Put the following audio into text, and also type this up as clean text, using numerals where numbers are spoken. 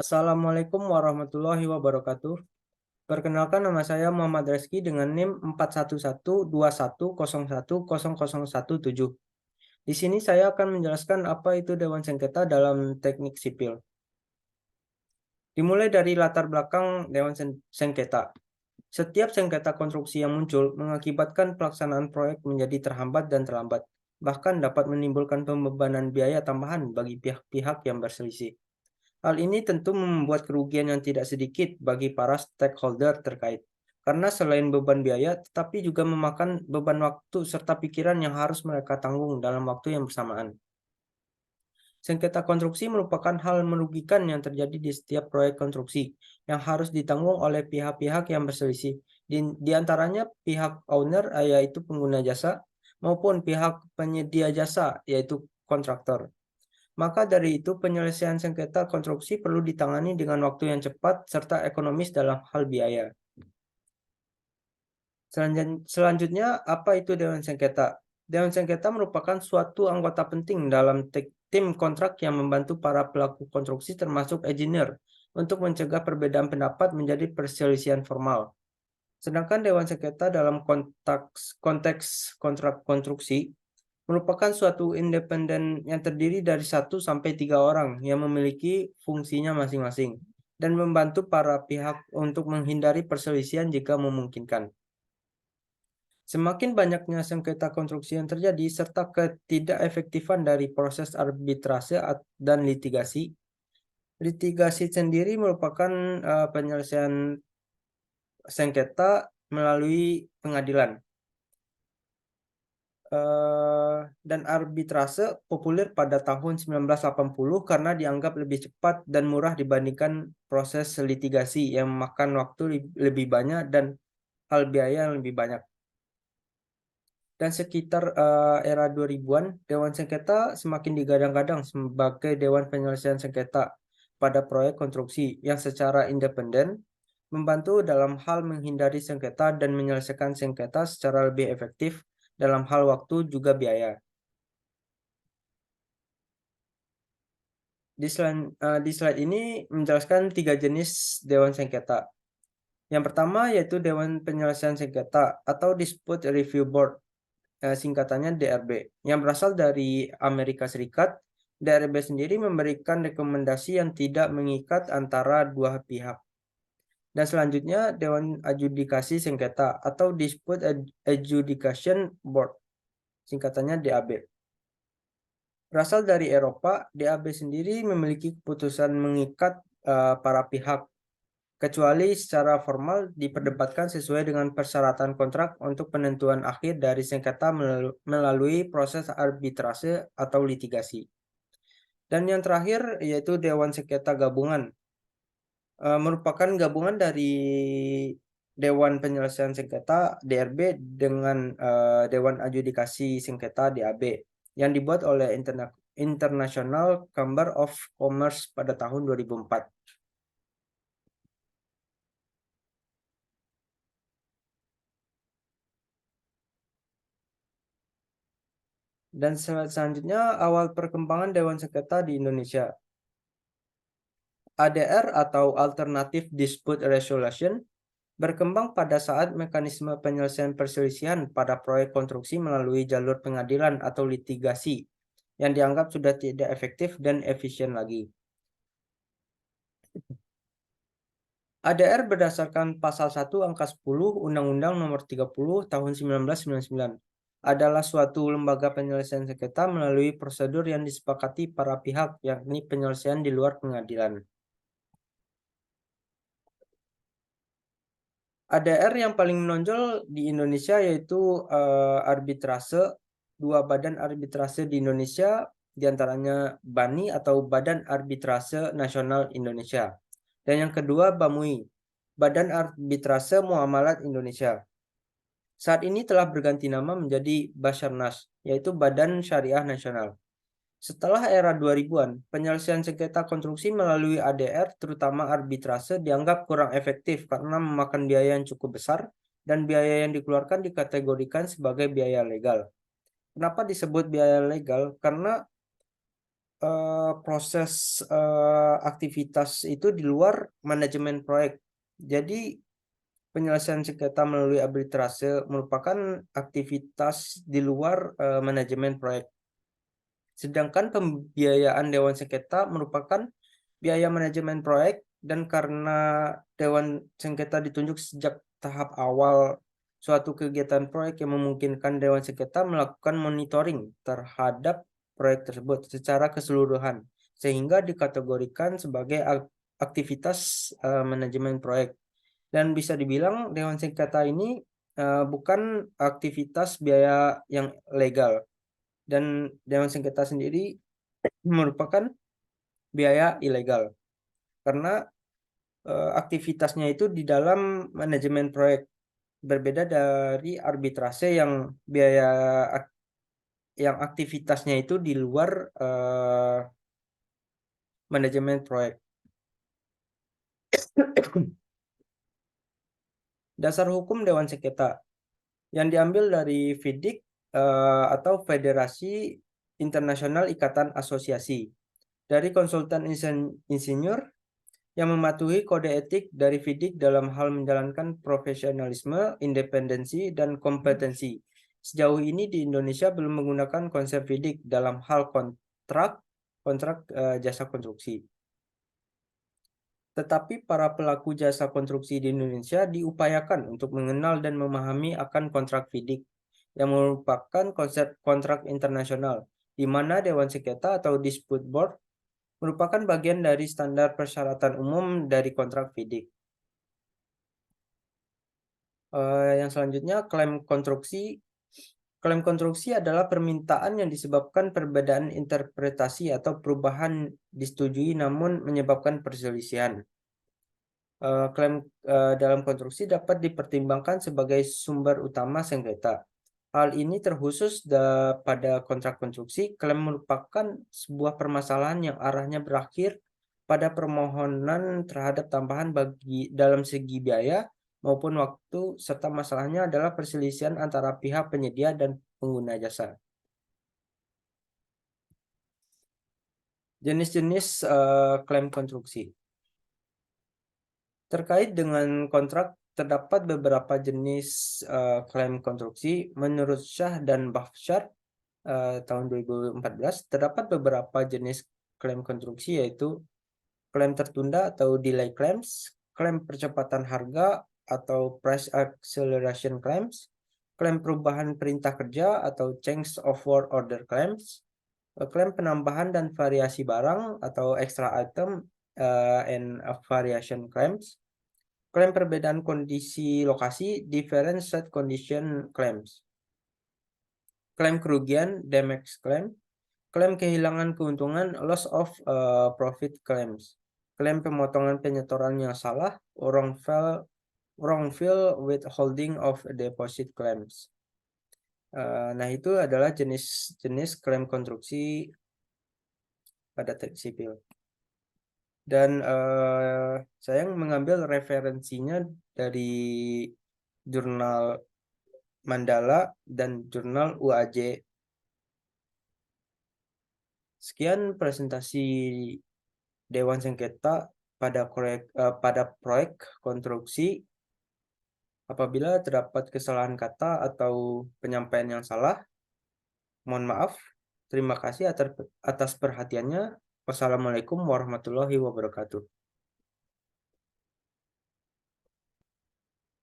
Assalamualaikum warahmatullahi wabarakatuh. Perkenalkan, nama saya Muhammad Reski dengan NIM 41121010017. Di sini saya akan menjelaskan apa itu Dewan Sengketa dalam teknik sipil. Dimulai dari latar belakang Dewan Sengketa. Setiap sengketa konstruksi yang muncul mengakibatkan pelaksanaan proyek menjadi terhambat dan terlambat, bahkan dapat menimbulkan pembebanan biaya tambahan bagi pihak-pihak yang berselisih. Hal ini tentu membuat kerugian yang tidak sedikit bagi para stakeholder terkait, karena selain beban biaya, tetapi juga memakan beban waktu serta pikiran yang harus mereka tanggung dalam waktu yang bersamaan. Sengketa konstruksi merupakan hal merugikan yang terjadi di setiap proyek konstruksi yang harus ditanggung oleh pihak-pihak yang berselisih, di antaranya pihak owner, yaitu pengguna jasa, maupun pihak penyedia jasa, yaitu kontraktor. Maka dari itu, penyelesaian sengketa konstruksi perlu ditangani dengan waktu yang cepat serta ekonomis dalam hal biaya. Selanjutnya, apa itu Dewan Sengketa? Dewan Sengketa merupakan suatu anggota penting dalam tim kontrak yang membantu para pelaku konstruksi termasuk engineer untuk mencegah perbedaan pendapat menjadi perselisihan formal. Sedangkan Dewan Sengketa dalam konteks kontrak konstruksi merupakan suatu independen yang terdiri dari 1 sampai 3 orang yang memiliki fungsinya masing-masing dan membantu para pihak untuk menghindari perselisihan jika memungkinkan. Semakin banyaknya sengketa konstruksi yang terjadi serta ketidakefektifan dari proses arbitrase dan litigasi. Litigasi sendiri merupakan penyelesaian sengketa melalui pengadilan. Dan arbitrase populer pada tahun 1980 karena dianggap lebih cepat dan murah dibandingkan proses litigasi yang memakan waktu lebih banyak dan hal biaya yang lebih banyak. Dan sekitar era 2000-an, Dewan Sengketa semakin digadang-gadang sebagai Dewan Penyelesaian Sengketa pada proyek konstruksi yang secara independen membantu dalam hal menghindari sengketa dan menyelesaikan sengketa secara lebih efektif dalam hal waktu juga biaya. Di slide ini menjelaskan 3 jenis Dewan Sengketa. Yang pertama yaitu Dewan Penyelesaian Sengketa atau Dispute Review Board, singkatannya DRB, yang berasal dari Amerika Serikat. DRB sendiri memberikan rekomendasi yang tidak mengikat antara dua pihak. Dan selanjutnya Dewan Adjudikasi Sengketa atau Dispute Adjudication Board, singkatannya DAB. Berasal dari Eropa, DAB sendiri memiliki keputusan mengikat para pihak, kecuali secara formal diperdebatkan sesuai dengan persyaratan kontrak untuk penentuan akhir dari sengketa melalui proses arbitrase atau litigasi. Dan yang terakhir yaitu Dewan Sengketa Gabungan, merupakan gabungan dari Dewan Penyelesaian Sengketa DRB dengan Dewan Adjudikasi Sengketa DAB yang dibuat oleh International Chamber of Commerce pada tahun 2004. Dan selanjutnya awal perkembangan Dewan Sengketa di Indonesia. ADR atau Alternative Dispute Resolution berkembang pada saat mekanisme penyelesaian perselisihan pada proyek konstruksi melalui jalur pengadilan atau litigasi yang dianggap sudah tidak efektif dan efisien lagi. ADR berdasarkan pasal 1 angka 10 Undang-Undang Nomor 30 Tahun 1999 adalah suatu lembaga penyelesaian sengketa melalui prosedur yang disepakati para pihak, yakni penyelesaian di luar pengadilan. ADR yang paling menonjol di Indonesia yaitu arbitrase. Dua badan arbitrase di Indonesia, diantaranya BANI atau Badan Arbitrase Nasional Indonesia. Dan yang kedua BAMUI, Badan Arbitrase Muamalat Indonesia. Saat ini telah berganti nama menjadi Basarnas, yaitu Badan Syariah Nasional. Setelah era 2000-an, penyelesaian sengketa konstruksi melalui ADR, terutama arbitrase, dianggap kurang efektif karena memakan biaya yang cukup besar dan biaya yang dikeluarkan dikategorikan sebagai biaya legal. Kenapa disebut biaya legal? Karena proses aktivitas itu di luar manajemen proyek. Jadi penyelesaian sengketa melalui arbitrase merupakan aktivitas di luar manajemen proyek. Sedangkan pembiayaan Dewan Sengketa merupakan biaya manajemen proyek, dan karena Dewan Sengketa ditunjuk sejak tahap awal suatu kegiatan proyek yang memungkinkan Dewan Sengketa melakukan monitoring terhadap proyek tersebut secara keseluruhan, sehingga dikategorikan sebagai aktivitas manajemen proyek. Dan bisa dibilang Dewan Sengketa ini bukan aktivitas biaya yang legal, dan Dewan Sengketa sendiri merupakan biaya ilegal karena aktivitasnya itu di dalam manajemen proyek, berbeda dari arbitrase yang aktivitasnya itu di luar manajemen proyek. Dasar hukum Dewan Sengketa yang diambil dari FIDIK atau Federasi Internasional Ikatan Asosiasi, dari konsultan insinyur yang mematuhi kode etik dari FIDIK dalam hal menjalankan profesionalisme, independensi, dan kompetensi. Sejauh ini di Indonesia belum menggunakan konsep FIDIK dalam hal kontrak jasa konstruksi. Tetapi para pelaku jasa konstruksi di Indonesia diupayakan untuk mengenal dan memahami akan kontrak FIDIK, yang merupakan konsep kontrak internasional, di mana Dewan Sengketa atau Dispute Board merupakan bagian dari standar persyaratan umum dari kontrak FIDIK. Yang selanjutnya, klaim konstruksi. Klaim konstruksi adalah permintaan yang disebabkan perbedaan interpretasi atau perubahan disetujui namun menyebabkan perselisihan. Klaim dalam konstruksi dapat dipertimbangkan sebagai sumber utama sengketa. Hal ini terkhusus pada kontrak konstruksi. Klaim merupakan sebuah permasalahan yang arahnya berakhir pada permohonan terhadap tambahan dalam segi biaya maupun waktu, serta masalahnya adalah perselisihan antara pihak penyedia dan pengguna jasa. Jenis-jenis klaim konstruksi. Terkait dengan kontrak, terdapat beberapa jenis klaim konstruksi. Menurut Shah dan Bafshar tahun 2014, terdapat beberapa jenis klaim konstruksi, yaitu klaim tertunda atau delay claims, klaim percepatan harga atau price acceleration claims, klaim perubahan perintah kerja atau change of work order claims, klaim penambahan dan variasi barang atau extra item and variation claims, klaim perbedaan kondisi lokasi, different set condition claims, klaim kerugian, damage claim, klaim kehilangan keuntungan, loss of profit claims, klaim pemotongan penyetoran yang salah, wrongful withholding of deposit claims. Nah, itu adalah jenis-jenis klaim konstruksi pada teks sipil. Dan saya mengambil referensinya dari jurnal Mandala dan jurnal UAJ. Sekian presentasi Dewan Sengketa pada proyek konstruksi. Apabila terdapat kesalahan kata atau penyampaian yang salah, mohon maaf. Terima kasih atas perhatiannya. Wassalamualaikum warahmatullahi wabarakatuh.